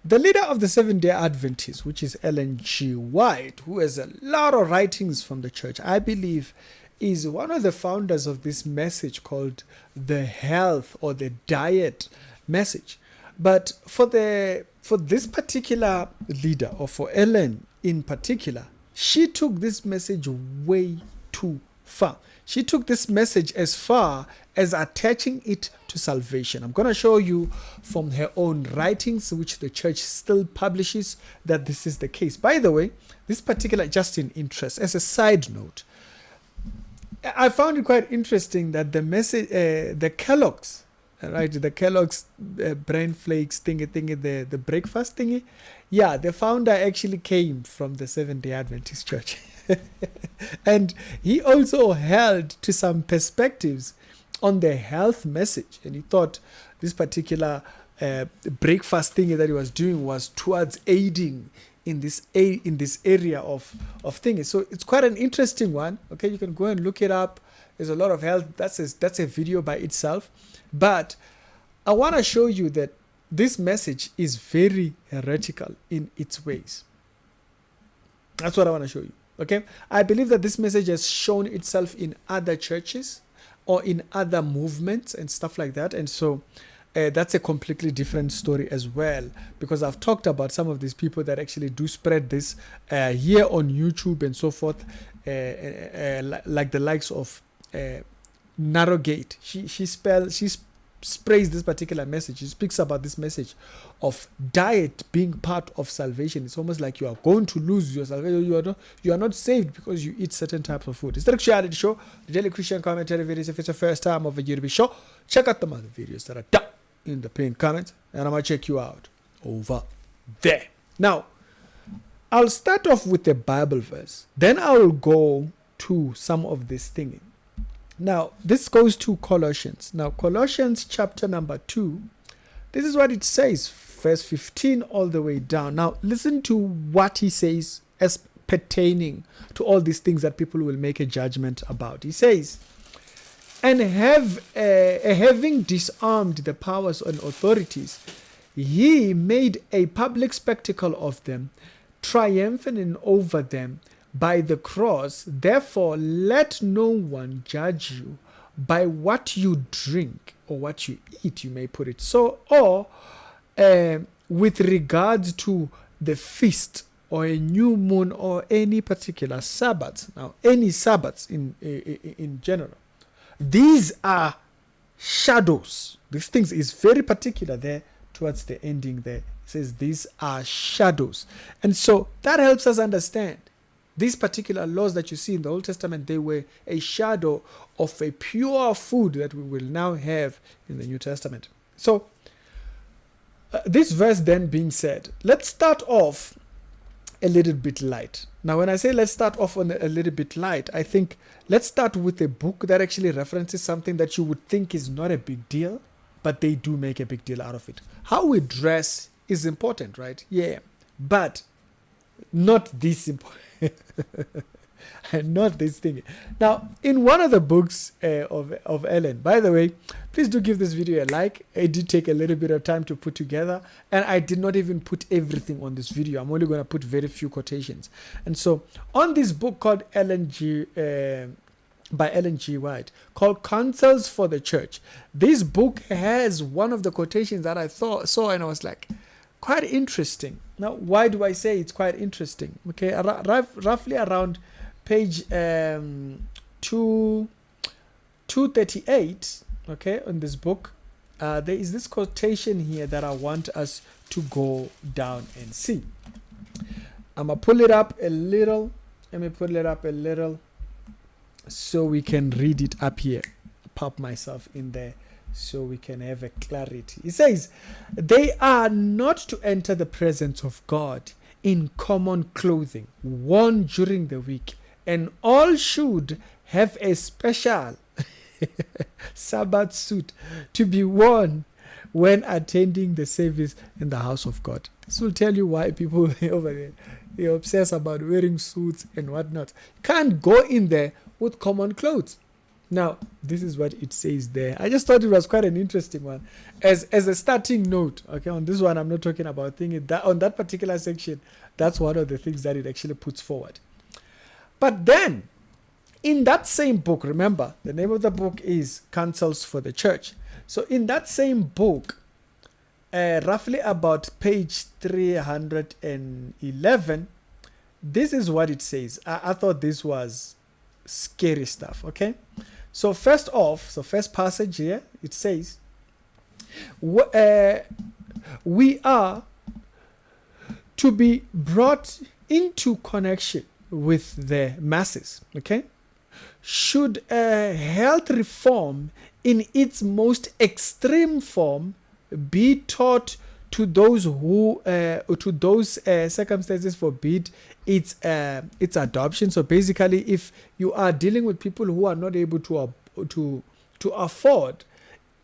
The leader of the Seventh-day Adventists, which is Ellen G. White, who has a lot of writings from the church, I believe is one of the founders of this message called the health or the diet message. But for this particular leader, or for Ellen in particular, she took this message way too far. She took this message as far as attaching it to salvation. I'm going to show you from her own writings, which the church still publishes, that this is the case. By the way, this particular, just in interest, as a side note, I found it quite interesting that the message, the Kellogg's, right, the Kellogg's brain flakes thingy, the breakfast thingy, yeah, the founder actually came from the Seventh-day Adventist Church. And he also held to some perspectives on the health message, and he thought this particular breakfast thingy that he was doing was towards aiding in this area of things. So it's quite an interesting one. Okay, you can go and look it up. There's a lot of health. That's a video by itself. But I want to show you that this message is very heretical in its ways. That's what I want to show you. Okay, I believe that this message has shown itself in other churches or in other movements and stuff like that. And so that's a completely different story as well, because I've talked about some of these people that actually do spread this here on YouTube and so forth, like the likes of Narrowgate. She sprays this particular message. She speaks about this message of diet being part of salvation. It's almost like you are going to lose your salvation. You are not saved because you eat certain types of food. It's the Christianity Show, the Daily Christian Commentary videos. If it's the first time of a year to be show, check out the other videos that are down in the pinned comments, and I'm going to check you out over there. Now, I'll start off with the Bible verse. Then I'll go to some of this thinking. Now, this goes to Colossians. Now, Colossians chapter number 2, this is what it says, verse 15 all the way down. Now, listen to what he says as pertaining to all these things that people will make a judgment about. He says, and having disarmed the powers and authorities, he made a public spectacle of them, triumphing over them by the cross. Therefore, let no one judge you by what you drink or what you eat, you may put it so, or with regards to the feast or a new moon or any particular Sabbath. Now, any Sabbaths in general. These are shadows. These things is very particular there towards the ending there. It says these are shadows. And so that helps us understand these particular laws that you see in the Old Testament, they were a shadow of a pure food that we will now have in the New Testament. So, this verse then being said, let's start off a little bit light. Now, when I say let's start off on a little bit light, I think let's start with a book that actually references something that you would think is not a big deal, but they do make a big deal out of it. How we dress is important, right? Yeah, but not this important. Not this thing. Now, in one of the books of Ellen, by the way, please do give this video a like. It did take a little bit of time to put together, and I did not even put everything on this video. I'm only going to put very few quotations. And so, on this book called by Ellen G. White, called Counsels for the Church, this book has one of the quotations that I saw, and I was like, quite interesting. Now, why do I say it's quite interesting? Okay, roughly around page 238, okay, on this book, there is this quotation here that I want us to go down and see. I'm going to pull it up a little. Let me pull it up a little so we can read it up here. Pop myself in there so we can have a clarity. It says, they are not to enter the presence of God in common clothing worn during the week, and all should have a special Sabbath suit to be worn when attending the service in the house of God. This will tell you why people over there, they obsess about wearing suits and whatnot. You can't go in there with common clothes. Now, this is what it says there. I just thought it was quite an interesting one. As a starting note, okay, on this one, I'm not talking about thinking that on that particular section, that's one of the things that it actually puts forward. But then, in that same book, remember, the name of the book is Counsels for the Church. So in that same book, roughly about page 311, this is what it says. I thought this was scary stuff, okay? So first off, first passage here, it says, we are to be brought into connection with the masses, okay? Should health reform in its most extreme form be taught to those who circumstances forbid its adoption? So basically, if you are dealing with people who are not able to afford,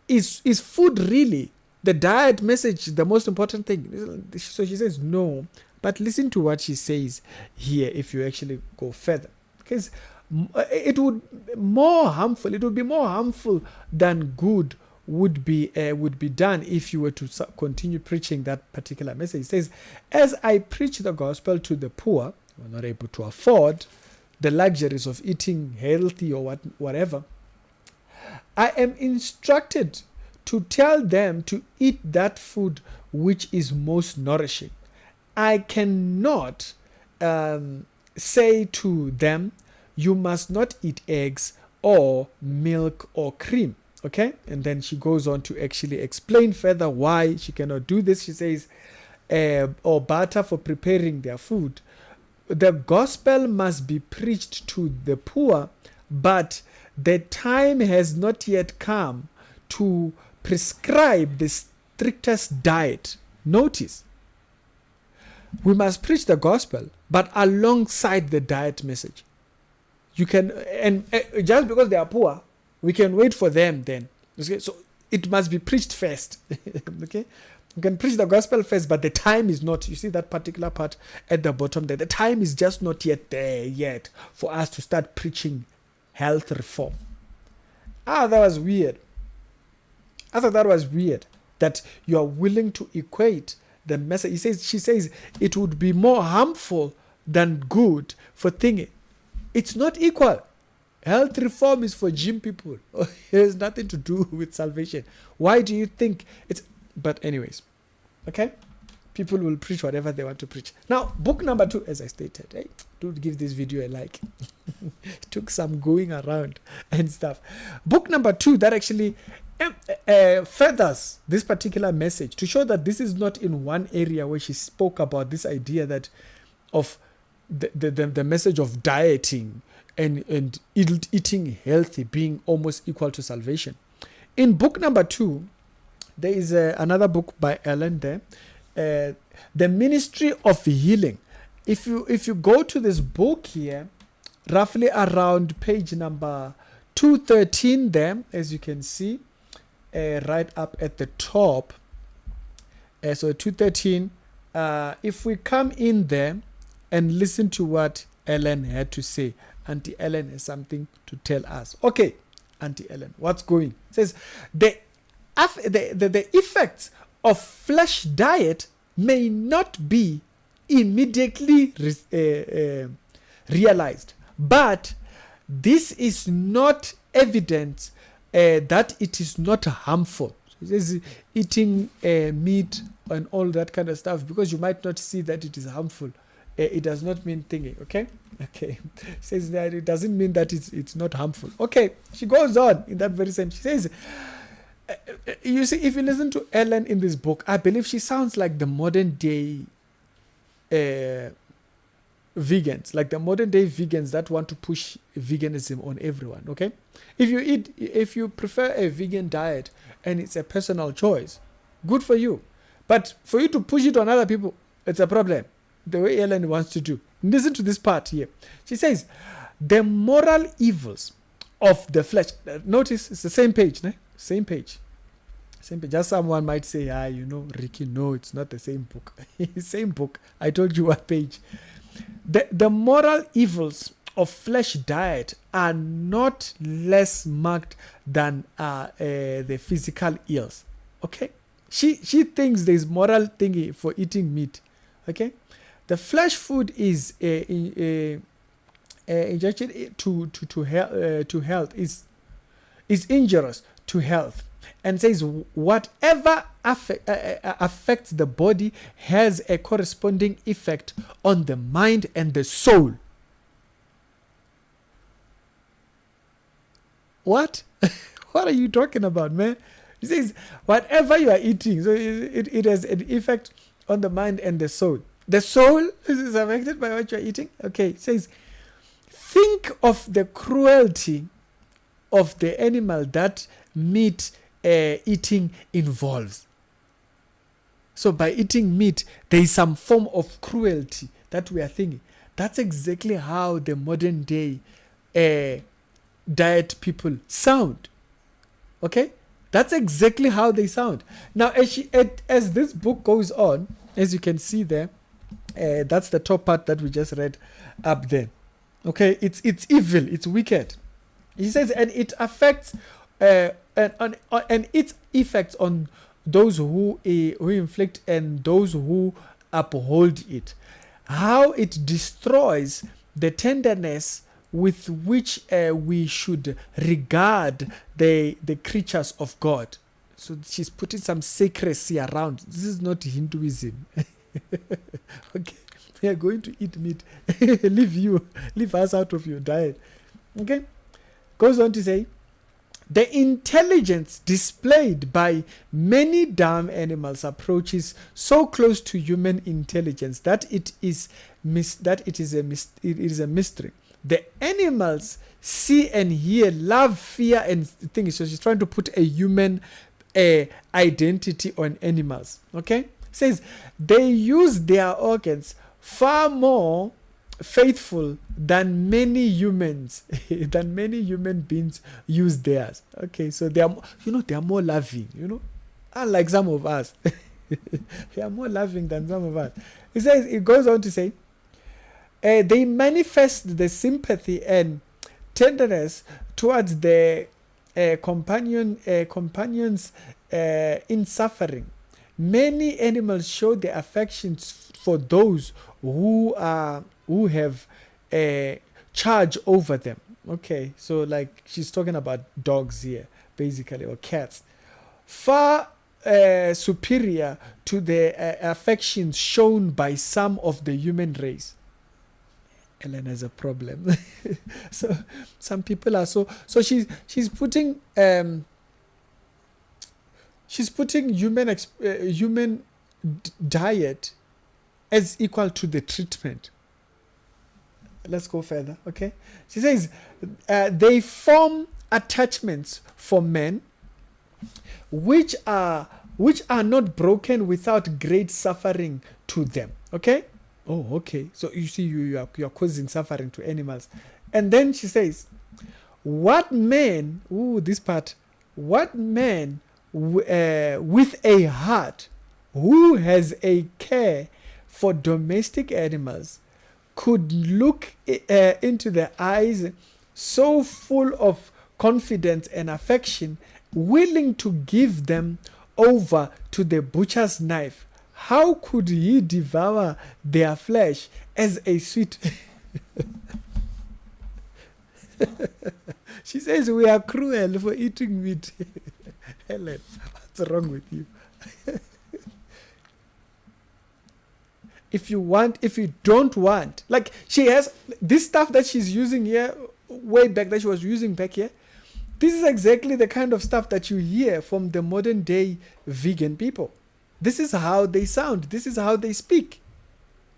is food really the diet message the most important thing? So she says no, but listen to what she says here. If you actually go further, because it would be more harmful than good would be done if you were to continue preaching that particular message. It says, as I preach the gospel to the poor who are not able to afford the luxuries of eating healthy or whatever, I am instructed to tell them to eat that food which is most nourishing. I cannot say to them, you must not eat eggs or milk or cream. Okay, and then she goes on to actually explain further why she cannot do this. She says, or butter for preparing their food. The gospel must be preached to the poor, but the time has not yet come to prescribe the strictest diet. Notice, we must preach the gospel, but alongside the diet message. You can, and just because they are poor, we can wait for them then. Okay? So it must be preached first. Okay? You can preach the gospel first, but the time is not. You see that particular part at the bottom there. The time is just not yet there yet for us to start preaching health reform. That was weird. I thought that was weird that you are willing to equate the message. She says it would be more harmful than good for thinking. It's not equal. Health reform is for gym people. It has nothing to do with salvation. Why do you think it's... But anyways, okay? People will preach whatever they want to preach. Now, book number 2, as I stated, do give this video a like. It took some going around and stuff. Book number 2 that actually furthers this particular message to show that this is not in one area where she spoke about this idea that of the message of dieting and eating healthy being almost equal to salvation. In book number 2, there is another book by Ellen there, The Ministry of Healing. If you go to this book here, roughly around page number 213 there, as you can see, right up at the top. So 213, if we come in there and listen to what Ellen had to say, Auntie Ellen has something to tell us. Okay, Auntie Ellen, what's going? It says, the effects of flesh diet may not be immediately realized, but this is not evidence that it is not harmful. It says eating meat and all that kind of stuff, because you might not see that it is harmful. It does not mean thinking, okay? Okay. Says that it doesn't mean that it's not harmful. Okay. She goes on in that very same. She says, you see, if you listen to Ellen in this book, I believe she sounds like the modern day vegans, like the modern day vegans that want to push veganism on everyone, okay? If you prefer a vegan diet and it's a personal choice, good for you. But for you to push it on other people, it's a problem. The way Ellen wants to do. Listen to this part here. She says, the moral evils of the flesh. Notice it's the same page, né? Same page. Just someone might say, Ricky, no, it's not the same book. Same book. I told you what page. The moral evils of flesh diet are not less marked than the physical ills. Okay, she thinks there's moral thingy for eating meat. Okay, the flesh food is injection to health is injurious to health, and says whatever affects the body has a corresponding effect on the mind and the soul. What? What are you talking about, man? He says whatever you are eating, so it has an effect on the mind and the soul. The soul is affected by what you are eating. Okay, it says think of the cruelty of the animal that meat eating involves. So by eating meat, there is some form of cruelty that we are thinking. That's exactly how the modern day diet people sound. Okay, that's exactly how they sound. Now, as this book goes on, as you can see there, that's the top part that we just read up there. Okay, it's evil, it's wicked. He says, and it affects and its effects on those who inflict and those who uphold it. How it destroys the tenderness with which we should regard the creatures of God. So she's putting some secrecy around. This is not Hinduism. Okay, we are going to eat meat. leave us out of your diet. Okay, goes on to say, the intelligence displayed by many dumb animals approaches so close to human intelligence that it is a mystery. The animals see and hear, love, fear, and things. So she's trying to put a human identity on animals. Okay, it says they use their organs far more faithful than many humans than many human beings use theirs. Okay, so they are more loving, unlike some of us. They are more loving than some of us. It goes on to say, they manifest the sympathy and tenderness towards the companions in suffering. Many animals show their affections for those who have charge over them. Okay, so like she's talking about dogs here, basically, or cats. Far superior to the affections shown by some of the human race. Ellen has a problem. So some people are so she's putting human diet as equal to the treatment. Let's go further. Okay, she says they form attachments for men which are not broken without great suffering to them. Okay. Oh, okay. So you see, you are causing suffering to animals. And then she says, what man, what man with a heart who has a care for domestic animals could look into their eyes so full of confidence and affection, willing to give them over to the butcher's knife? How could he devour their flesh as a sweet? She says we are cruel for eating meat. Helen, what's wrong with you? If you don't want, like she has this stuff that she's using here, way back that she was using back here. This is exactly the kind of stuff that you hear from the modern day vegan people. This is how they sound. This is how they speak.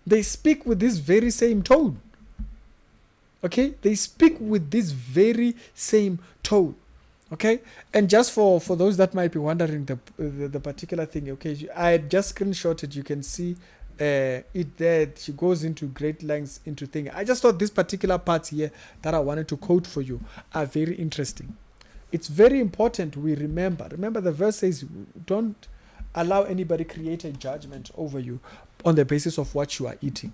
They speak with this very same tone. Okay? They speak with this very same tone. Okay? And just for those that might be wondering the particular thing, okay, I just screenshotted. You can see it there. She goes into great lengths into things. I just thought this particular part here that I wanted to quote for you are very interesting. It's very important we remember. Remember the verse says, don't allow anybody create a judgment over you on the basis of what you are eating.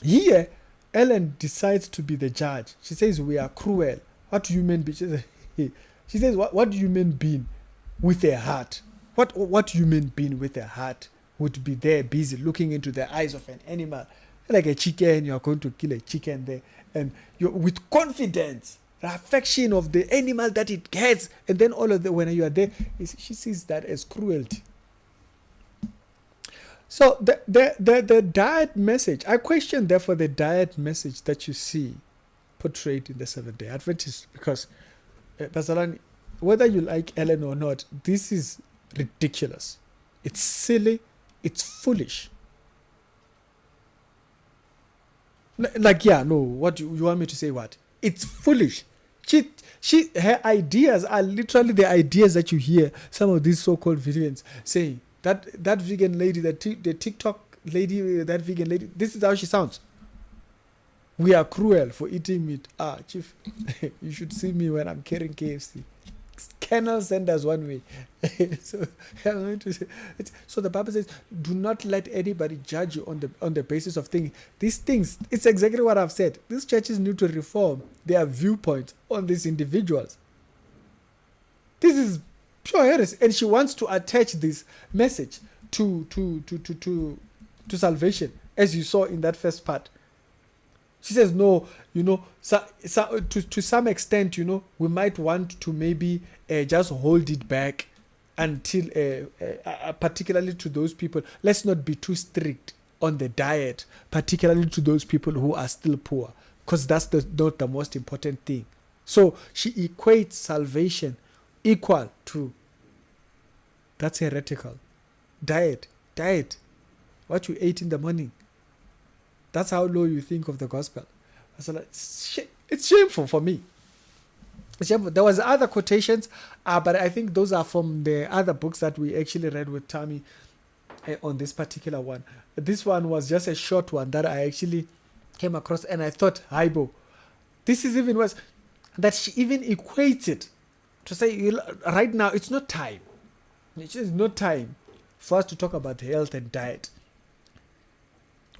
Here, Ellen decides to be the judge. She says, we are cruel. What do human beings? She says, what do human being with a heart? What human being with a heart would be there busy looking into the eyes of an animal? Like a chicken, you're going to kill a chicken there. And you're with confidence, the affection of the animal that it gets. And then all of the, when you are there, she sees that as cruelty. So the diet message, I question therefore the diet message that you see portrayed in the Seventh-day Adventist, because Basalan, whether you like Ellen or not, this is ridiculous. It's silly. It's foolish. Like, yeah, no, what you want me to say? What? It's foolish. Her ideas are literally the ideas that you hear some of these so-called vegans saying. That vegan lady, the TikTok lady, that vegan lady, this is how she sounds. We are cruel for eating meat. Chief, you should see me when I'm carrying KFC. Colonel send us one way. So the Bible says, do not let anybody judge you on the basis of things. These things, it's exactly what I've said. These churches need to reform their viewpoints on these individuals. This is pure heresy, and she wants to attach this message to salvation, as you saw in that first part. She says, no, to some extent, we might want to maybe just hold it back until, particularly to those people, let's not be too strict on the diet, particularly to those people who are still poor, because that's not the most important thing. So she equates salvation equal to, that's heretical. Diet, what you ate in the morning. That's how low you think of the gospel. So it's shameful for me. It's shameful. There was other quotations, but I think those are from the other books that we actually read with Tammy on this particular one. This one was just a short one that I actually came across, and I thought, Haibo, this is even worse, that she even equated to say, right now, it's not time. It's just not time for us to talk about health and diet.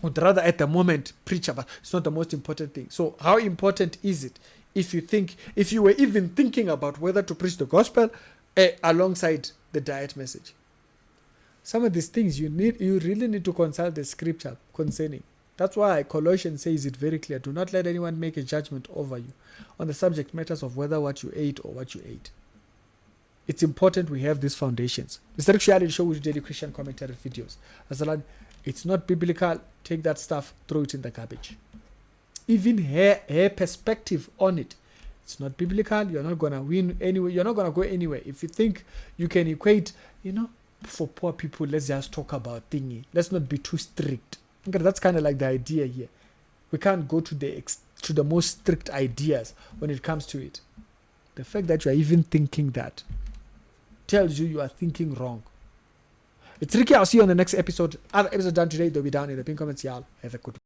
Would rather at the moment preach about, it's not the most important thing. So how important is it if you were even thinking about whether to preach the gospel alongside the diet message? Some of these things you really need to consult the scripture concerning. That's why Colossians says it very clear. Do not let anyone make a judgment over you on the subject matters of whether what you ate or what you ate. It's important we have these foundations. Mr. Actually show with daily Christian commentary videos. It's not biblical. Take that stuff, throw it in the garbage. Even her perspective on it, it's not biblical. You're not gonna win anyway. You're not gonna go anywhere. If you think you can equate, for poor people, let's just talk about thingy. Let's not be too strict. Okay, that's kind of like the idea here. We can't go to the most strict ideas when it comes to it. The fact that you are even thinking that tells you are thinking wrong. It's Ricky. I'll see you on the next episode. Other episodes done today, they'll be down in the pin comments. Y'all have a good one.